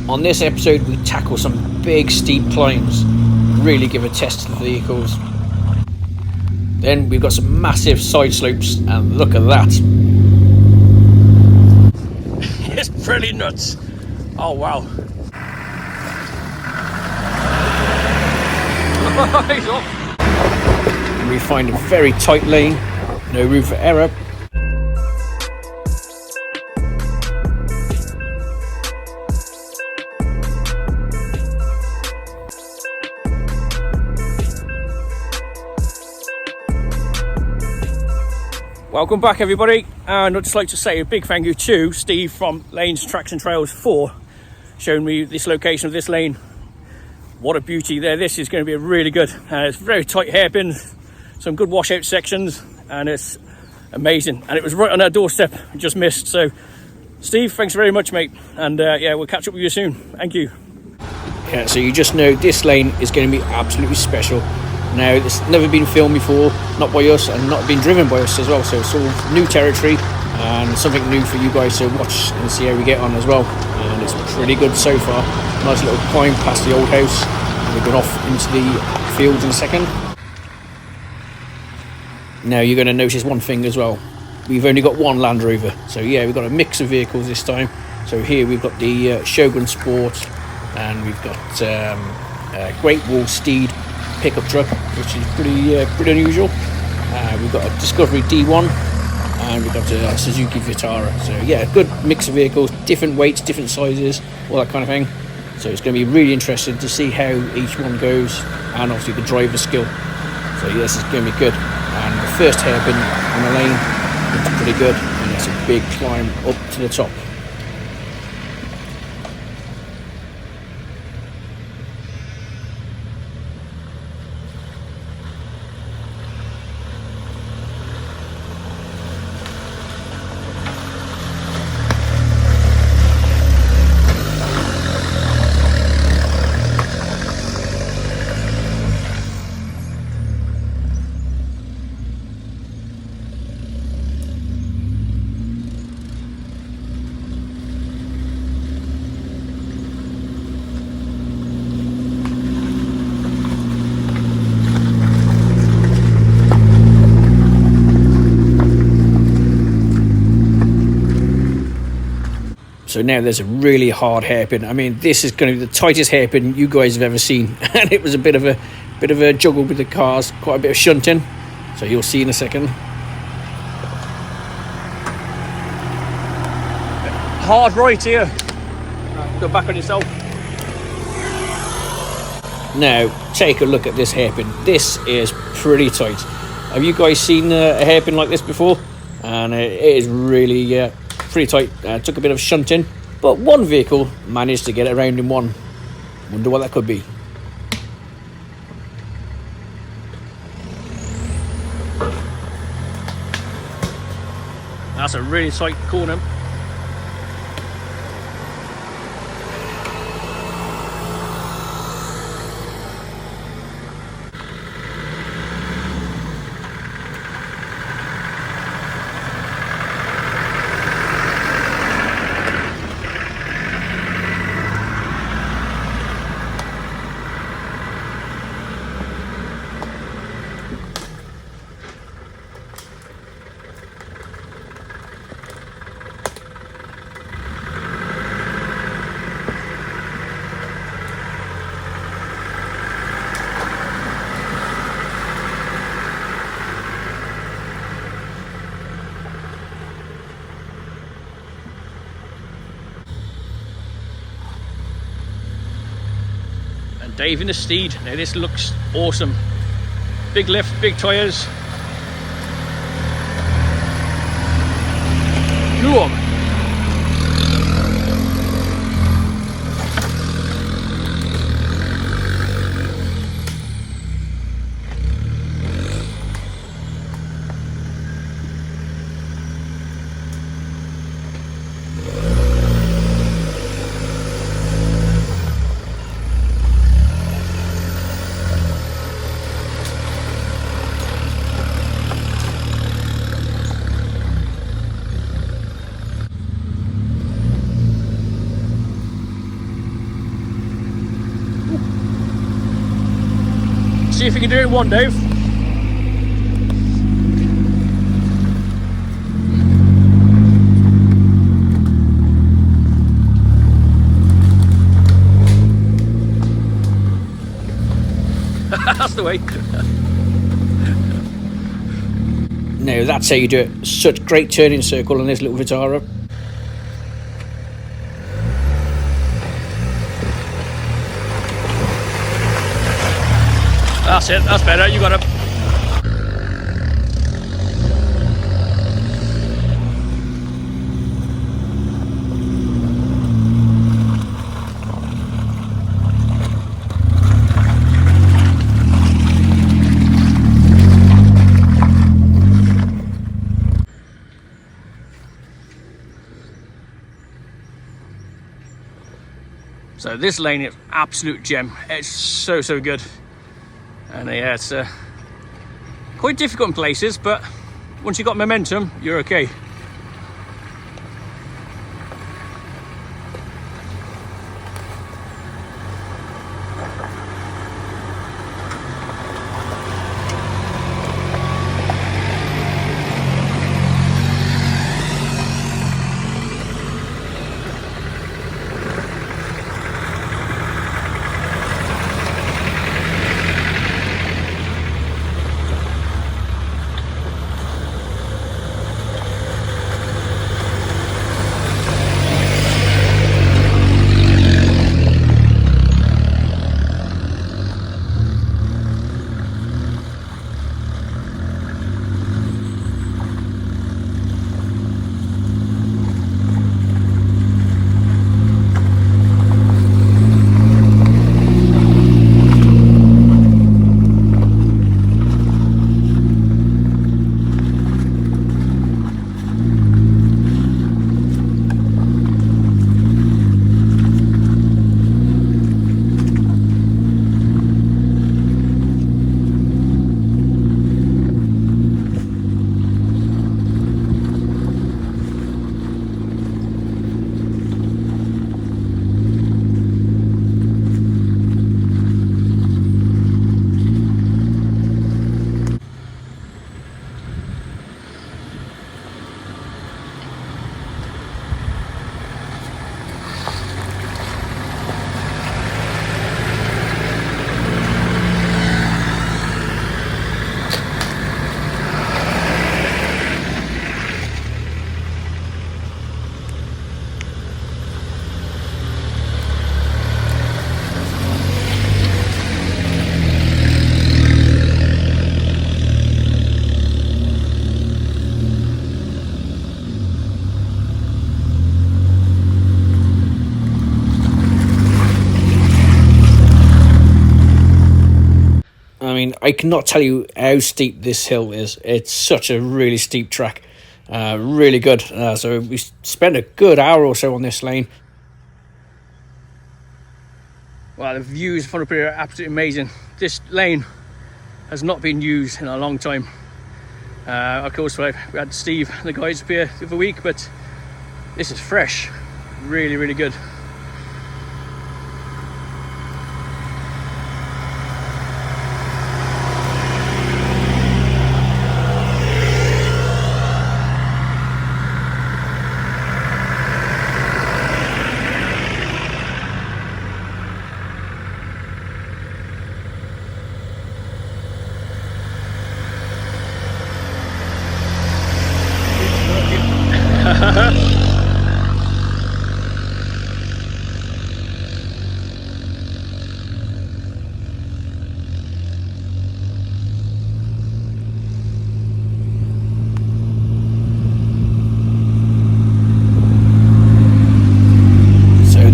On this episode, we tackle some big steep climbs, really give a test to the vehicles. Then we've got some massive side slopes, and look at that. It's pretty nuts. Oh wow. He's off. And we find a very tight lane, no room for error. Welcome back everybody, and I'd just like to say a big thank you to Steve from Lanes Tracks and Trails for showing me this location of this lane. What a beauty there. This is going to be really good. It's very tight hairpin, some good washout sections, and it's amazing. And it was right on our doorstep, just missed. So Steve, thanks very much mate, and yeah, we'll catch up with you soon. Thank you. Yeah, so you just know this lane is going to be absolutely special. Now, it's never been filmed before, not by us, and not been driven by us as well, so it's all new territory and something new for you guys to watch and see how we get on as well. And it's pretty good so far. Nice little climb past the old house, and we've gone off into the fields in a second. Now you're going to notice one thing as well. We've only got one Land Rover, so yeah, we've got a mix of vehicles this time. So here we've got the Shogun Sport, and we've got Great Wall Steed pickup truck, which is pretty unusual. We've got a Discovery D1, and we've got a Suzuki Vitara. So yeah, good mix of vehicles, different weights, different sizes, all that kind of thing. So it's going to be really interesting to see how each one goes, and obviously the driver skill. So yeah, this is going to be good. And the first hairpin on the lane looks pretty good, and it's a big climb up to the top. So now there's a really hard hairpin. I mean, this is going to be the tightest hairpin you guys have ever seen, and it was a bit of a juggle with the cars, quite a bit of shunting. So you'll see in a second. Hard right here. Go back on yourself. Now take a look at this hairpin. This is pretty tight. Have you guys seen a hairpin like this before? And it is really pretty tight. Took a bit of shunting, but one vehicle managed to get it around in one. Wonder what that could be. That's a really tight corner. Dave in the Steed. Now this looks awesome. Big lift, big tyres. Whoa. see if we can do it in one, Dave. That's the way. No, that's how you do it. Such great turning circle on this little Vitara. That's it, that's better, you got it. So this lane is absolute gem. It's so good, and yeah, it's quite difficult in places, but once you've got momentum, you're okay. I mean, I cannot tell you how steep this hill is. It's such a really steep track. Really good. So we spent a good hour or so on this lane. Wow, the views from up here are absolutely amazing. This lane has not been used in a long time. Of course, we had Steve and the guys up here the other week, but this is fresh. Really good.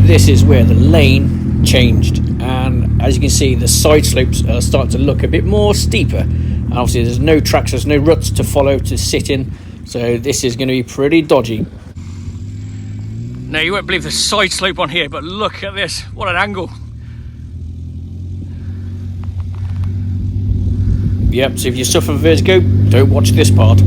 This is where the lane changed, and as you can see, the side slopes are starting to look a bit more steeper, and obviously there's no tracks, there's no ruts to follow to sit in, so this is going to be pretty dodgy. Now you won't believe the side slope on here, but look at this, what an angle. Yep, so if you suffer from vertigo, don't watch this part.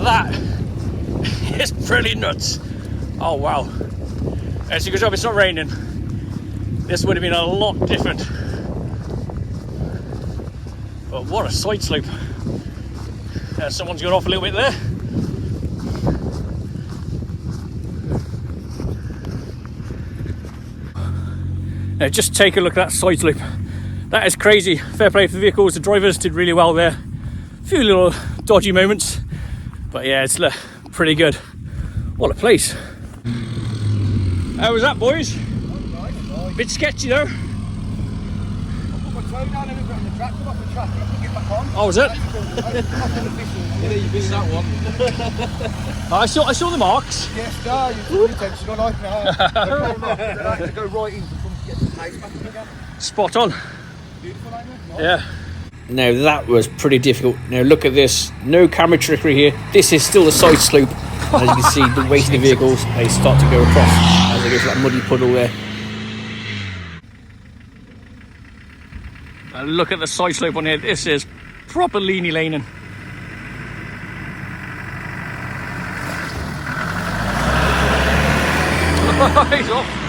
that. It's pretty nuts. Oh wow. It's a good job it's not raining. This would have been a lot different. But what a side slope. Someone's gone off a little bit there. Now just take a look at that side slope. That is crazy. Fair play to the vehicles. The drivers did really well there. A few little dodgy moments, but yeah, it's pretty good. What a place. How was that, boys? Bit sketchy though. Oh, was it? You missed that one. I saw the marks. Yes, no, you're intentional. I like to go right in to get the pace back again. Spot on. Beautiful, ain't it? Nice. Yeah. Now that was pretty difficult. Now look at this. No camera trickery here. This is still the side slope. As you can see, the weight of the vehicles, they start to go across as they go to that muddy puddle there. Look at the side slope on here. This is proper leany laning. He's off.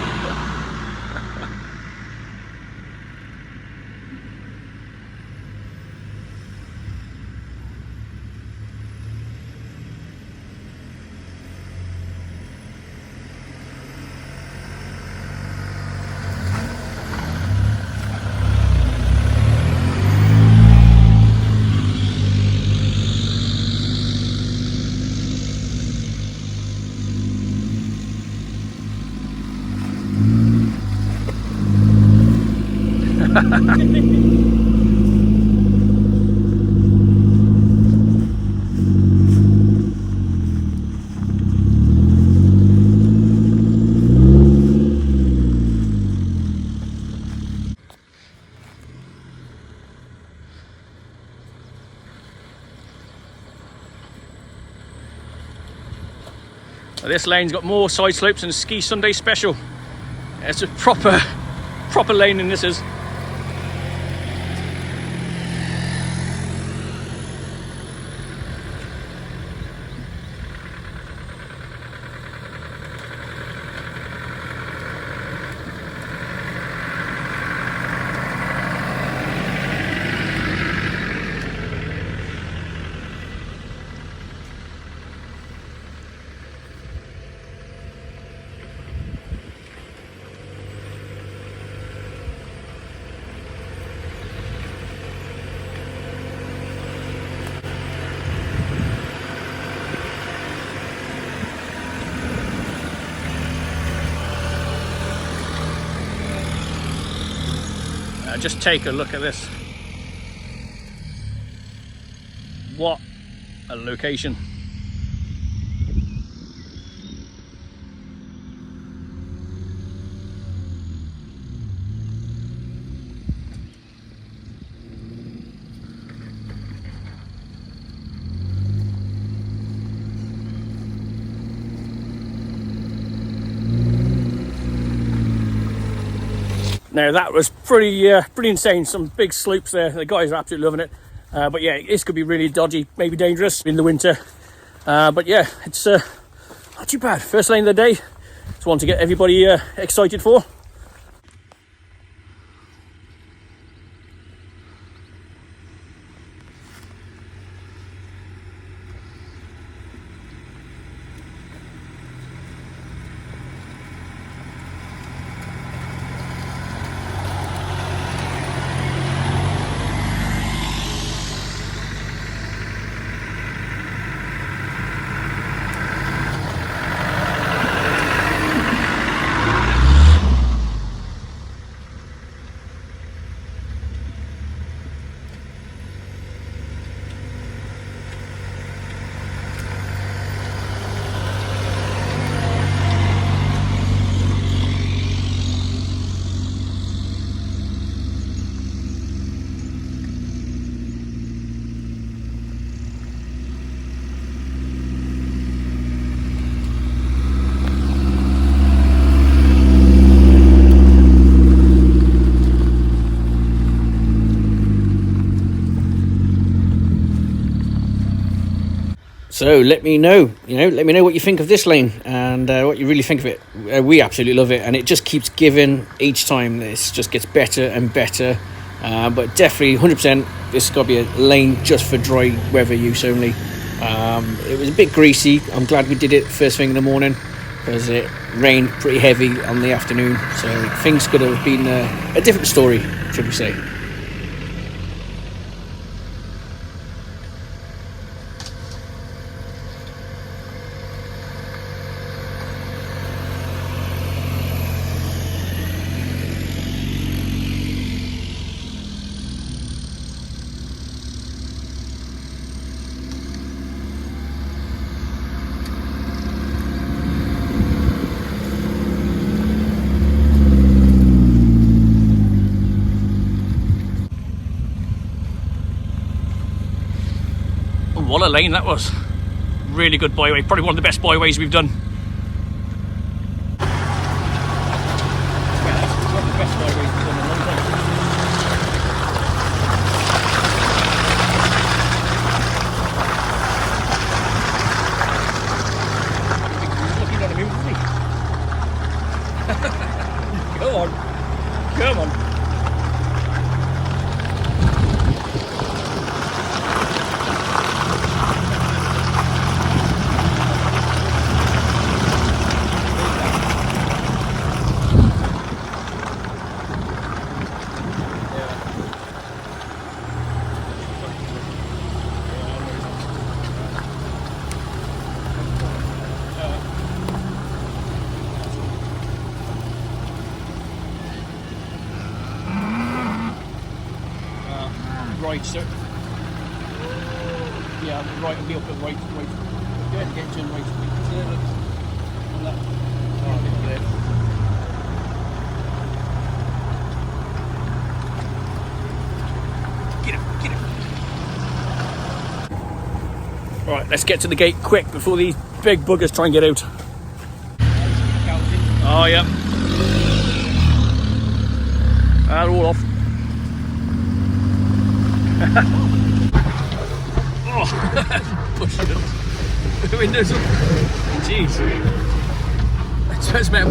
This lane's got more side slopes than Ski Sunday Special. It's a proper lane, and this is. Just take a look at this. What a location. Now that was pretty insane. Some big slopes there. The guys are absolutely loving it. But yeah, this could be really dodgy, maybe dangerous in the winter. But yeah, it's not too bad. First lane of the day. It's one to get everybody excited for. So let me know, let me know what you think of this lane and what you really think of it. We absolutely love it, and it just keeps giving each time. This just gets better and better. But definitely 100%, this has got to be a lane just for dry weather use only. It was a bit greasy. I'm glad we did it first thing in the morning because it rained pretty heavy on the afternoon. So things could have been a different story, should we say. What a lane that was. Really good byway, probably one of the best byways we've done. Come on. Right, sir. Yeah, right, it'll be up at right. Good, get to right. On that. Oh, look at it. Get it. Right, let's get to the gate quick before these big buggers try and get out. Oh, yeah. They're all off. Oh, pushing it. The windows up. Jeez. It's just about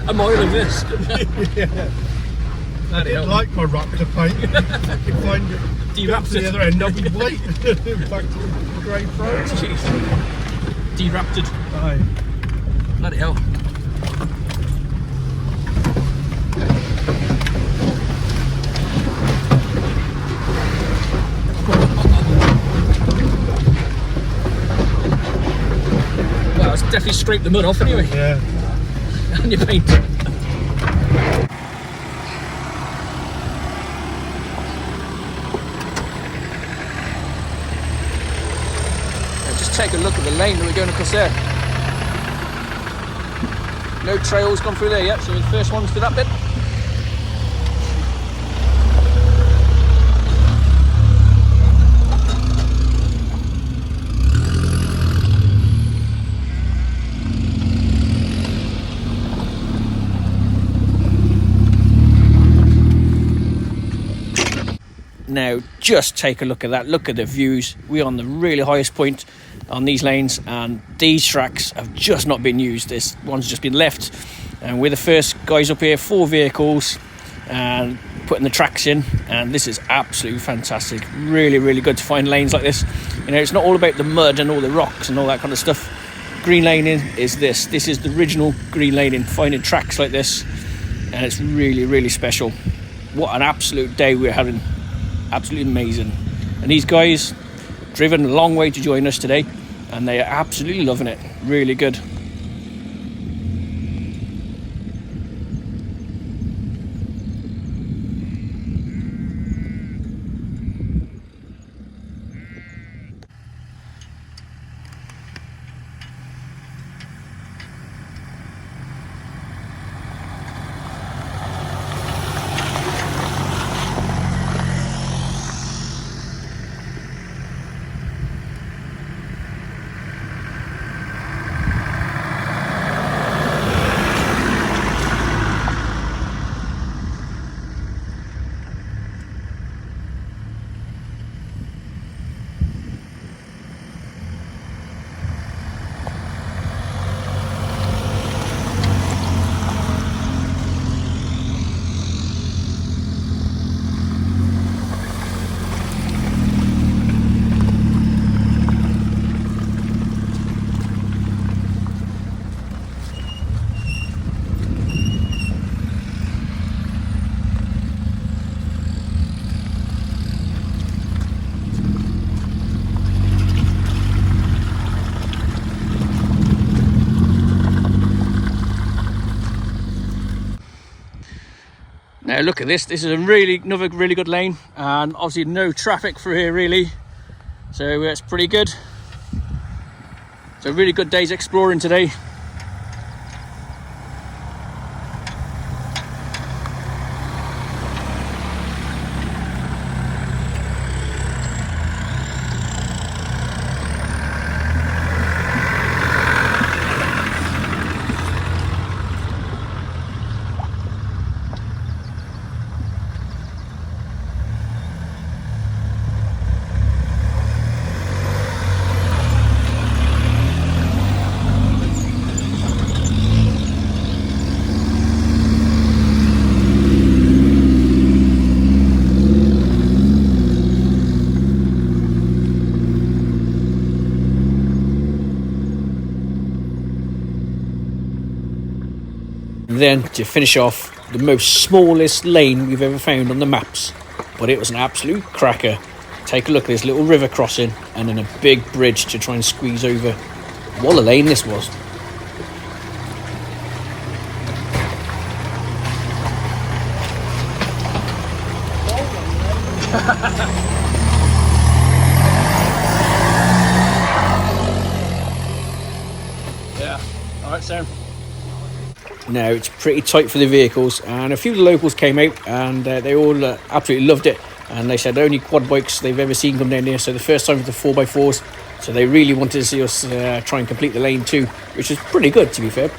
a mile of this. Yeah. I didn't like my raptor paint. You find it. Derapted. The other end, I'll be white. Back to the grey front. Jeez. Derapted. Aye. Bloody hell. Well, it's definitely scraped the mud off anyway. Yeah. And your paint. Just take a look at the lane that we're going across there. No trails gone through there yet, so the first one's for that bit. Now just take a look at that, look at the views. We're on the really highest point on these lanes, and these tracks have just not been used. This one's just been left, and we're the first guys up here, 4 vehicles and putting the tracks in, and this is absolutely fantastic. Really good to find lanes like this. It's not all about the mud and all the rocks and all that kind of stuff. Green laning is this is the original green laning, finding tracks like this, and it's really special. What an absolute day we're having. Absolutely amazing. And these guys driven a long way to join us today, and they are absolutely loving it. Really good. look at this. This is another really good lane, and obviously no traffic through here really, so it's pretty good. It's a really good day's exploring today. And then to finish off, the most smallest lane we've ever found on the maps, but it was an absolute cracker. Take a look at this little river crossing and then a big bridge to try and squeeze over. What a lane this was. Yeah, alright Sam. Now it's pretty tight for the vehicles, and a few of the locals came out and they all absolutely loved it, and they said only quad bikes they've ever seen come down here, so the first time with the 4x4s, so they really wanted to see us try and complete the lane too, which is pretty good to be fair.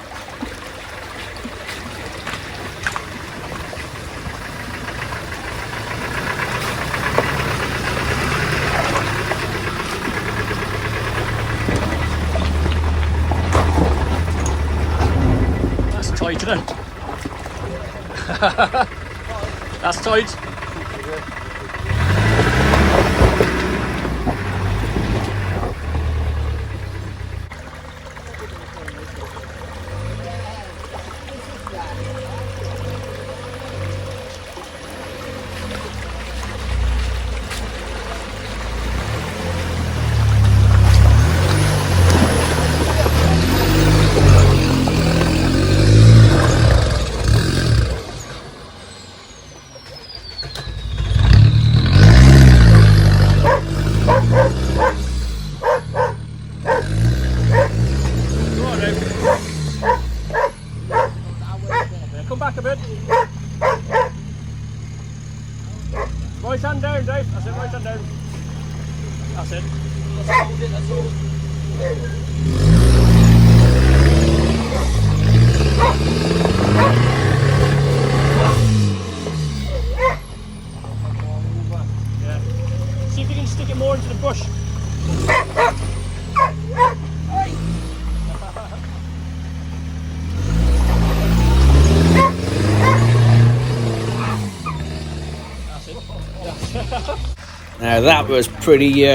Tight, isn't it? That's tight. Come back a bit. Right hand down, Dave. That's it, right hand down. That's it. That's all. Yeah. See if you can stick it more into the bush. Now that was pretty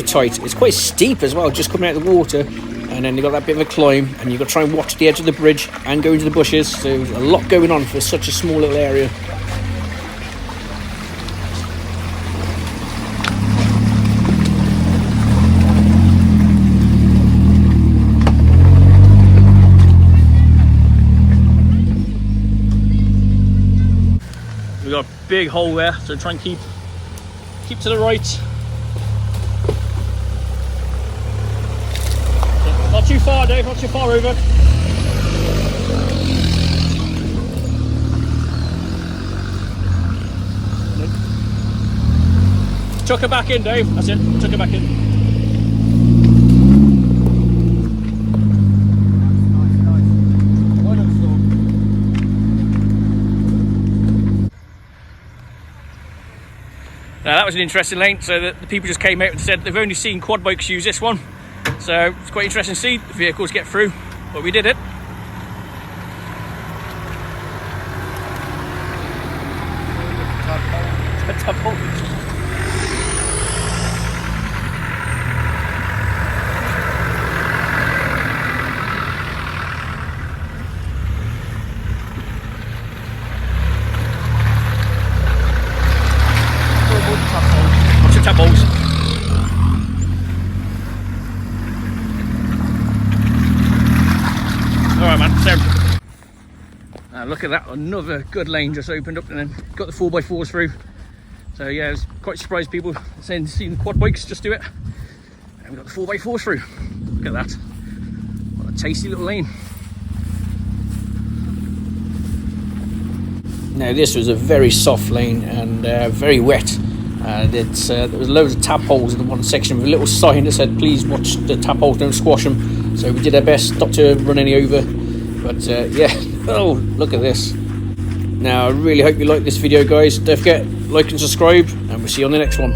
tight. It's quite steep as well, just coming out of the water, and then you got that bit of a climb, and you got to try and watch the edge of the bridge and go into the bushes. So there's a lot going on for such a small little area. We've got a big hole there, so try and keep to the right. Not too far, Dave, not too far over. Tuck her back in, Dave. That's it, tuck her back in. Now that was an interesting lane, so the people just came out and said they've only seen quad bikes use this one, so it's quite interesting to see the vehicles get through, but we did it. Tap holes. look at that, another good lane just opened up, and then got the 4x4s through. So yeah, I was quite surprised people saying seeing the quad bikes just do it, and we got the 4x4s through. Look at that, what a tasty little lane. Now this was a very soft lane and very wet. There was loads of tap holes in the one section with a little sign that said please watch the tap holes, don't squash them. So we did our best not to run any over, but yeah. Oh, look at this. Now I really hope you like this video, guys. Don't forget, like and subscribe, and we'll see you on the next one.